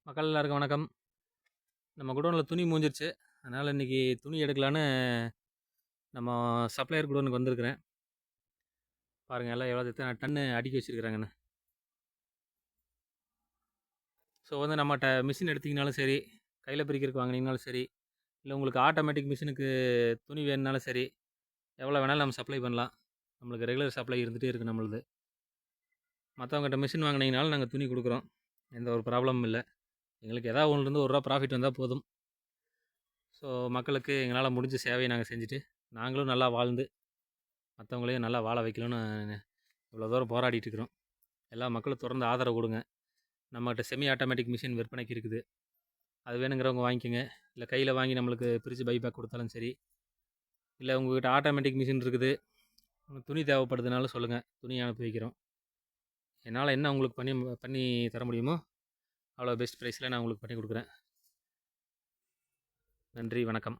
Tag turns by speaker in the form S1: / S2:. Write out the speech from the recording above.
S1: மக்கள் எல்லாருக்கும் வணக்கம். நம்ம குடோனில் துணி மூஞ்சிருச்சு. அதனால் இன்றைக்கி துணி எடுக்கலான்னு நம்ம சப்ளையர் குடோனுக்கு வந்திருக்கிறேன். பாருங்கள் எல்லாம் எவ்வளோ எத்தனை டன்னு அடுக்கி வச்சுருக்குறாங்கன்னு. ஸோ வந்து நம்மகிட்ட மிஷின் எடுத்திங்கனாலும் சரி, கையில் பிரிக்கிறதுக்கு வாங்கினீங்கனாலும் சரி, இல்லை உங்களுக்கு ஆட்டோமேட்டிக் மிஷினுக்கு துணி வேணுனாலும் சரி, எவ்வளோ வேணாலும் நம்ம சப்ளை பண்ணலாம். நம்மளுக்கு ரெகுலர் சப்ளை இருந்துகிட்டே இருக்குது நம்மளுது. மற்றவங்ககிட்ட மிஷின் வாங்கினீங்கனாலும் நாங்கள் துணி கொடுக்குறோம். எந்த ஒரு ப்ராப்ளமும் இல்லை. எங்களுக்கு ஏதாவது ஒன்றுலேருந்து ₹1 ப்ராஃபிட் வந்தால் போதும். ஸோ மக்களுக்கு எங்களால் முடிஞ்ச சேவையை நாங்கள் செஞ்சுட்டு, நாங்களும் நல்லா வாழ்ந்து மற்றவங்களையும் நல்லா வாழ வைக்கணும்னு இவ்வளோ தூரம் போராடிட்டுருக்குறோம். எல்லா மக்களும் தொடர்ந்து ஆதரவு கொடுங்க. நம்மகிட்ட செமி ஆட்டோமேட்டிக் மிஷின் விற்பனைக்கு இருக்குது. அது வேணுங்கிறவங்க வாங்கிக்கோங்க. இல்லை கையில் வாங்கி நம்மளுக்கு பிரித்து பைபேக் கொடுத்தாலும் சரி, இல்லை உங்கள்கிட்ட ஆட்டோமேட்டிக் மிஷின் இருக்குது, துணி தேவைப்படுதுனாலும் சொல்லுங்கள், துணி அனுப்பி வைக்கிறோம். என்னால் என்ன உங்களுக்கு பண்ணி தர முடியுமோ அவ்வளோ பெஸ்ட் ப்ரைஸில் நான் உங்களுக்கு பண்ணி கொடுக்குறேன். நன்றி, வணக்கம்.